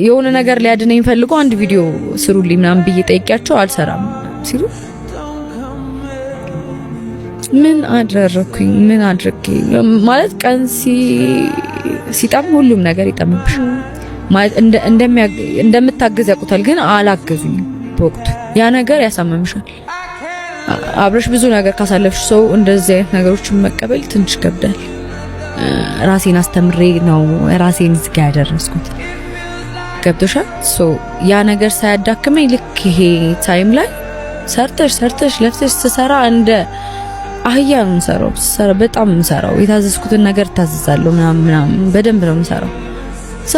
የሆነ ነገር ሊያድነኝ ፈልጎ አንድ ቪዲዮ ስሩልኝ ምናምን ብዬ ጠይቂያቸው አልሰራም ሲሉ ምን አደረኩኝ? ምን አድርጌ ማለት ቀን ሲጣም ሁሉም ነገር ይጠምብሽ ማለት እንደምታገዝ ያውቁታል፣ ግን አላገዙኝም በወቅቱ። ያ ነገር ያሳመምሻል። አብረሽ ብዙ ነገር ካሳለፍሽ ሰው እንደዚህ አይነት ነገሮችን መቀበል ትንሽ ይከብዳል። ራሴን አስተምሬ ነው ራሴን እዚህ ጋር ያደረስኩት። ገብቶሻል? ያ ነገር ሳያዳክመኝ ልክ ይሄ ታይም ላይ ሰርተሽ ለፍተሽ ተሰራ እንደ አህያ ነው የምሰራው። በጣም የምሰራው የታዘዝኩትን ነገር ታዘዛለሁ ምናምን በደንብ ነው የምሰራው።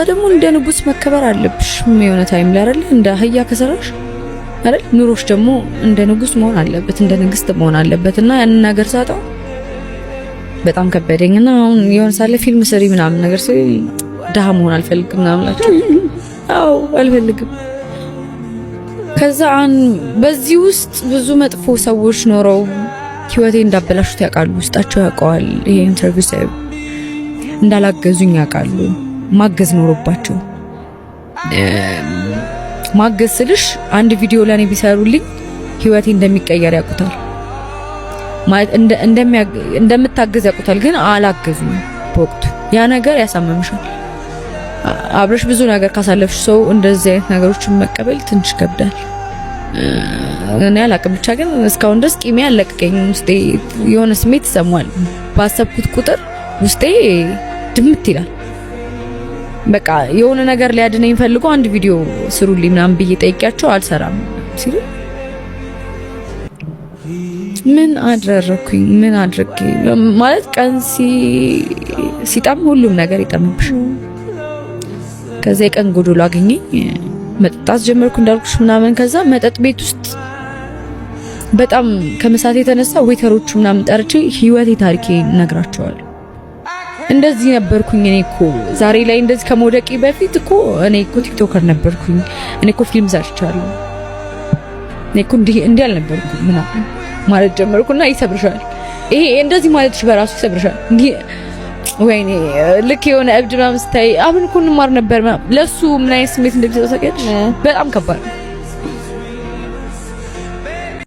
ደግሞ እንደ ንጉስ መከበር አለብሽ የሆነ ታይም ላይ አይደል? እንደ አህያ ከሰራሽ አይደል? ኑሮሽ ደግሞ እንደ ንጉስ መሆን አለበት፣ እንደ ንግስት መሆን አለበት። እና ያን ነገር ሳጣው በጣም ከበደኝና አሁን የሆነ ሳለ ፊልም ስሪ ምናምን ነገር ሲል ደሃ መሆን አልፈልግም ምናምን አላችሁ። አዎ አልፈልግም። ከዛ በዚህ ውስጥ ብዙ መጥፎ ሰዎች ኖረው ህይወቴ እንዳበላሹት ያውቃሉ። ውስጣቸው ያውቀዋል። ይሄ ኢንተርቪው ሳይሆን እንዳላገዙኝ ያውቃሉ። ማገዝ ኖሮባቸው ማገዝ ስልሽ አንድ ቪዲዮ ለኔ ቢሰሩልኝ ህይወቴ እንደሚቀየር ያውቁታል። ማለት እንደምታገዝ ያውቁታል፣ ግን አላገዙኝ በወቅቱ። ያ ነገር ያሳመምሻል። አብረሽ ብዙ ነገር ካሳለፍሽ ሰው እንደዚህ አይነት ነገሮችን መቀበል ትንሽ ይከብዳል። እኔ አላቅም ብቻ ግን እስካሁን ድረስ ቂሜ አለቀቀኝም። ውስጤ የሆነ ስሜት ይሰማል። ባሰብኩት ቁጥር ውስጤ ድምት ይላል። በቃ የሆነ ነገር ሊያድነኝ ፈልጎ አንድ ቪዲዮ ስሩልኝ ምናምን ብዬ ጠይቂያቸው አልሰራም ሲሉ ምን አደረኩኝ? ምን አድርጌ ማለት ቀን ሲጣም ሁሉም ነገር ይጠምብሽ። ከዛ የቀን ጎዶሎ አገኘኝ። መጠጣት ጀመርኩ እንዳልኩሽ ምናምን። ከዛ መጠጥ ቤት ውስጥ በጣም ከመሳት የተነሳ ዌተሮቹ ምናምን ጠርቼ ህይወቴ ታሪኬ ነግራቸዋል። እንደዚህ ነበርኩኝ እኔ እኮ ዛሬ ላይ እንደዚህ ከመውደቄ በፊት እኮ እኔ እኮ ቲክቶከር ነበርኩኝ፣ እኔ እኮ ፊልም ሰርቻለሁ፣ እኔ እኮ እንዲህ አልነበርኩም ምናምን ማለት ጀመርኩና ይሰብርሻል። ይሄ እንደዚህ ማለትሽ በራሱ ይሰብርሻል። እንዲህ ወይኔ ልክ የሆነ እብድ ምናምን ስታይ አብን እኮ እንማር ነበር ለሱ ምን አይነት ስሜት እንደሚሰጠው በጣም ከባድ ነው።